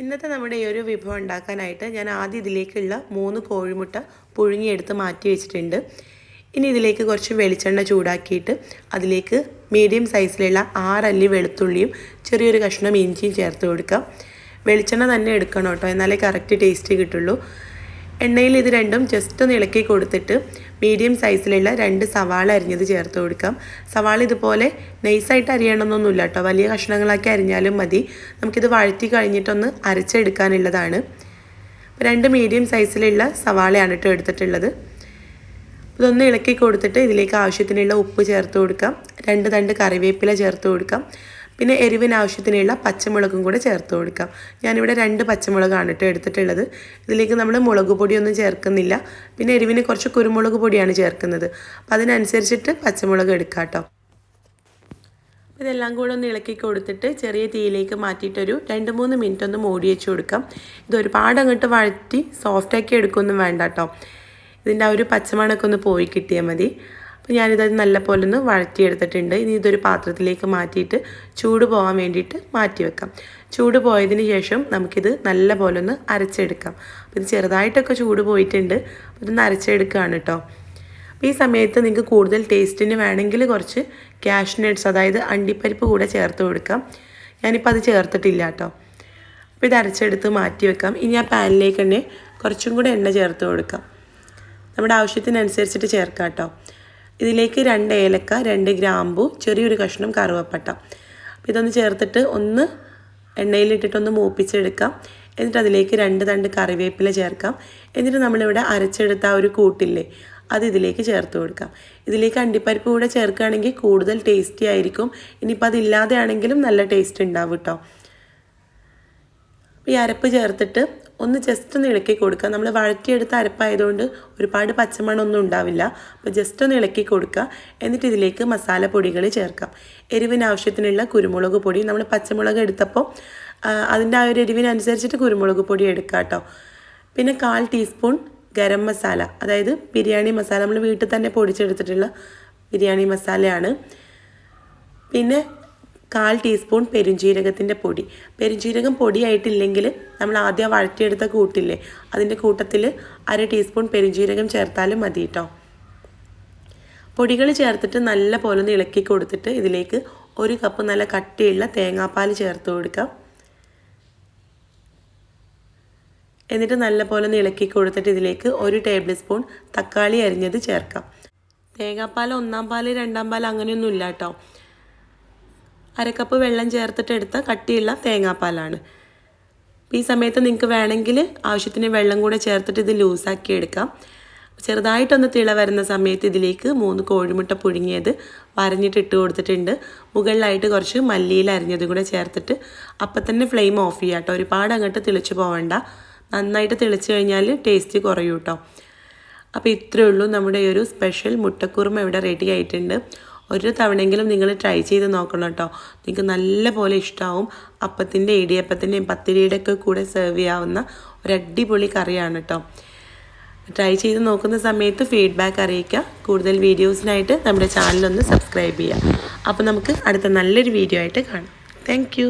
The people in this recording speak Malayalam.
ഇന്നത്തെ നമ്മുടെ ഈ ഒരു വിഭവം ഉണ്ടാക്കാനായിട്ട് ഞാൻ ആദ്യം ഇതിലേക്കുള്ള 3 കോഴിമുട്ട പുഴുങ്ങിയെടുത്ത് മാറ്റി വെച്ചിട്ടുണ്ട്. ഇനി ഇതിലേക്ക് കുറച്ച് വെളിച്ചെണ്ണ ചൂടാക്കിയിട്ട് അതിലേക്ക് മീഡിയം സൈസിലുള്ള 6 അല്ലി വെളുത്തുള്ളിയും ചെറിയൊരു കഷ്ണം ഇഞ്ചിയും ചേർത്ത് കൊടുക്കാം. വെളിച്ചെണ്ണ തന്നെ എടുക്കണം കേട്ടോ, എന്നാലേ കറക്റ്റ് ടേസ്റ്റ് കിട്ടുള്ളൂ. എണ്ണയിൽ ഇത് രണ്ടും ജസ്റ്റ് ഒന്ന് ഇളക്കി കൊടുത്തിട്ട് മീഡിയം സൈസിലുള്ള 2 സവാള അരിഞ്ഞത് ചേർത്ത് കൊടുക്കാം. സവാള ഇതുപോലെ നൈസായിട്ട് അരിയണമെന്നൊന്നുമില്ല കേട്ടോ, വലിയ കഷ്ണങ്ങളാക്കി അരിഞ്ഞാലും മതി. നമുക്കിത് വഴറ്റി കഴിഞ്ഞിട്ടൊന്ന് അരച്ചെടുക്കാനുള്ളതാണ്. 2 മീഡിയം സൈസിലുള്ള സവാളയാണ് കേട്ടോ എടുത്തിട്ടുള്ളത്. ഇതൊന്ന് ഇളക്കി കൊടുത്തിട്ട് ഇതിലേക്ക് ആവശ്യത്തിനുള്ള ഉപ്പ് ചേർത്ത് കൊടുക്കാം. 2 തണ്ട് കറിവേപ്പില ചേർത്ത് കൊടുക്കാം. പിന്നെ എരിവിന് ആവശ്യത്തിനുള്ള പച്ചമുളകും കൂടെ ചേർത്ത് കൊടുക്കാം. ഞാനിവിടെ 2 പച്ചമുളകാണ് കേട്ടോ എടുത്തിട്ടുള്ളത്. ഇതിലേക്ക് നമ്മൾ മുളക് പൊടിയൊന്നും ചേർക്കുന്നില്ല. പിന്നെ എരിവിന് കുറച്ച് കുരുമുളക് പൊടിയാണ് ചേർക്കുന്നത്. അപ്പം അതിനനുസരിച്ചിട്ട് പച്ചമുളക് എടുക്കാം കേട്ടോ. ഇതെല്ലാം കൂടെ ഒന്ന് ഇളക്കി കൊടുത്തിട്ട് ചെറിയ തീയിലേക്ക് മാറ്റിയിട്ടൊരു 2-3 മിനിറ്റ് ഒന്ന് മൂടി വെച്ച് കൊടുക്കാം. ഇത് ഒരുപാട് അങ്ങോട്ട് വഴറ്റി സോഫ്റ്റാക്കി എടുക്കുകയൊന്നും വേണ്ട കേട്ടോ. ഇതിൻ്റെ ആ ഒരു പച്ചമണമൊക്കെ ഒന്ന് പോയി കിട്ടിയാൽ മതി. അപ്പോൾ ഞാനിത് നല്ലപോലെ ഒന്ന് വഴറ്റിയെടുത്തിട്ടുണ്ട്. ഇനി ഇതൊരു പാത്രത്തിലേക്ക് മാറ്റിയിട്ട് ചൂട് പോകാൻ വേണ്ടിയിട്ട് മാറ്റി വെക്കാം. ചൂട് പോയതിന് ശേഷം നമുക്കിത് നല്ലപോലെ ഒന്ന് അരച്ചെടുക്കാം. അപ്പോൾ ഇത് ചെറുതായിട്ടൊക്കെ ചൂട് പോയിട്ടുണ്ട്. അപ്പോൾ ഇതൊന്ന് അരച്ചെടുക്കുകയാണ് കേട്ടോ. അപ്പോൾ ഈ സമയത്ത് നിങ്ങൾക്ക് കൂടുതൽ ടേസ്റ്റിന് വേണമെങ്കിൽ കുറച്ച് കാഷ്നട്ട്സ്, അതായത് അണ്ടിപ്പരിപ്പ് കൂടെ ചേർത്ത് കൊടുക്കാം. ഞാനിപ്പോൾ അത് ചേർത്തിട്ടില്ല കേട്ടോ. അപ്പോൾ ഇത് അരച്ചെടുത്ത് മാറ്റി വെക്കാം. ഇനി ആ പാനിലേക്ക് തന്നെ കുറച്ചും കൂടെ എണ്ണ ചേർത്ത് കൊടുക്കാം. നമ്മുടെ ആവശ്യത്തിനനുസരിച്ചിട്ട് ചേർക്കാം കേട്ടോ. ഇതിലേക്ക് 2 ഏലക്ക, 2 ഗ്രാമ്പു, ചെറിയൊരു കഷ്ണം കറുവപ്പട്ട. അപ്പോൾ ഇതൊന്ന് ചേർത്തിട്ട് ഒന്ന് എണ്ണയിലിട്ടിട്ടൊന്ന് മൂപ്പിച്ചെടുക്കാം. എന്നിട്ട് അതിലേക്ക് 2 തണ്ട് കറിവേപ്പില ചേർക്കാം. എന്നിട്ട് നമ്മളിവിടെ അരച്ചെടുത്ത ആ ഒരു കൂട്ടില്ലേ, അത് ഇതിലേക്ക് ചേർത്ത് കൊടുക്കാം. ഇതിലേക്ക് അണ്ടിപ്പരിപ്പ് കൂടെ ചേർക്കുകയാണെങ്കിൽ കൂടുതൽ ടേസ്റ്റി ആയിരിക്കും. ഇനിയിപ്പോൾ അതില്ലാതെ ആണെങ്കിലും നല്ല ടേസ്റ്റ് ഉണ്ടാവും കേട്ടോ. ഈ അരപ്പ് ചേർത്തിട്ട് ഒന്ന് ജസ്റ്റ് ഒന്ന് ഇളക്കി കൊടുക്കുക. നമ്മൾ വഴറ്റിയെടുത്ത അരപ്പായതുകൊണ്ട് ഒരുപാട് പച്ചമണമൊന്നും ഉണ്ടാവില്ല. അപ്പോൾ ജസ്റ്റ് ഒന്ന് ഇളക്കി കൊടുക്കുക. എന്നിട്ട് ഇതിലേക്ക് മസാലപ്പൊടികൾ ചേർക്കാം. എരിവിന് ആവശ്യത്തിനുള്ള കുരുമുളക് പൊടി, നമ്മൾ പച്ചമുളക് എടുത്തപ്പോൾ അതിൻ്റെ ആ ഒരു എരിവിനനുസരിച്ചിട്ട് കുരുമുളക് പൊടി എടുക്കുക കേട്ടോ. പിന്നെ 1/4 ടീസ്പൂൺ ഗരം മസാല, അതായത് ബിരിയാണി മസാല, നമ്മൾ വീട്ടിൽ തന്നെ പൊടിച്ചെടുത്തിട്ടുള്ള ബിരിയാണി മസാലയാണ്. പിന്നെ 1/4 ടീസ്പൂൺ പെരുംജീരകത്തിൻ്റെ പൊടി. പെരുംജീരകം പൊടിയായിട്ടില്ലെങ്കിൽ നമ്മൾ ആദ്യം വഴറ്റിയെടുത്ത കൂട്ടില്ലേ, അതിൻ്റെ കൂട്ടത്തിൽ 1/2 ടീസ്പൂൺ പെരുംജീരകം ചേർത്താലും മതി കേട്ടോ. പൊടികൾ ചേർത്തിട്ട് നല്ല പോലെ ഒന്ന് ഇളക്കി കൊടുത്തിട്ട് ഇതിലേക്ക് 1 കപ്പ് നല്ല കട്ടിയുള്ള തേങ്ങാപ്പാൽ ചേർത്ത് കൊടുക്കാം. എന്നിട്ട് നല്ല പോലെ ഒന്ന് ഇളക്കി കൊടുത്തിട്ട് ഇതിലേക്ക് 1 ടേബിൾ സ്പൂൺ തക്കാളി അരിഞ്ഞത് ചേർക്കാം. തേങ്ങാപ്പാൽ 1-ാം പാൽ 2-ാം പാൽ അങ്ങനെയൊന്നും ഇല്ല കേട്ടോ. 1/2 കപ്പ് വെള്ളം ചേർത്തിട്ട് എടുത്ത കട്ടിയുള്ള തേങ്ങാപ്പാലാണ്. ഈ സമയത്ത് നിങ്ങൾക്ക് വേണമെങ്കിൽ ആവശ്യത്തിന് വെള്ളം കൂടെ ചേർത്തിട്ട് ഇത് ലൂസാക്കി എടുക്കാം. ചെറുതായിട്ടൊന്ന് തിള വരുന്ന സമയത്ത് ഇതിലേക്ക് 3 കോഴിമുട്ട പുഴുങ്ങിയത് വരഞ്ഞിട്ട് ഇട്ട് കൊടുത്തിട്ടുണ്ട്. മുകളിലായിട്ട് കുറച്ച് മല്ലിയില അരിഞ്ഞതും കൂടെ ചേർത്തിട്ട് അപ്പം തന്നെ ഫ്ലെയിം ഓഫ് ചെയ്യാം കേട്ടോ. ഒരുപാട് അങ്ങോട്ട് തിളിച്ച് പോകണ്ട. നന്നായിട്ട് തിളിച്ച് കഴിഞ്ഞാൽ ടേസ്റ്റ് കുറയും കേട്ടോ. അപ്പോൾ ഇത്രയേ ഉള്ളൂ, നമ്മുടെ ഈ ഒരു സ്പെഷ്യൽ മുട്ടക്കുറുമ ഇവിടെ റെഡി ആയിട്ടുണ്ട്. ഒരു തവണയെങ്കിലും നിങ്ങൾ ട്രൈ ചെയ്ത് നോക്കണം കേട്ടോ. നിങ്ങൾക്ക് നല്ല പോലെ ഇഷ്ടമാവും. അപ്പത്തിൻ്റെ, ഇടിയപ്പത്തിൻ്റെയും പത്തിരിയുടെ ഒക്കെ കൂടെ സെർവ് ചെയ്യാവുന്ന ഒരു അടിപൊളി കറിയാണ് കേട്ടോ. ട്രൈ ചെയ്ത് നോക്കുന്ന സമയത്ത് ഫീഡ്ബാക്ക് അറിയിക്കുക. കൂടുതൽ വീഡിയോസിനായിട്ട് നമ്മുടെ ചാനലൊന്ന് സബ്സ്ക്രൈബ് ചെയ്യുക. അപ്പോൾ നമുക്ക് അടുത്ത നല്ലൊരു വീഡിയോ ആയിട്ട് കാണാം. താങ്ക്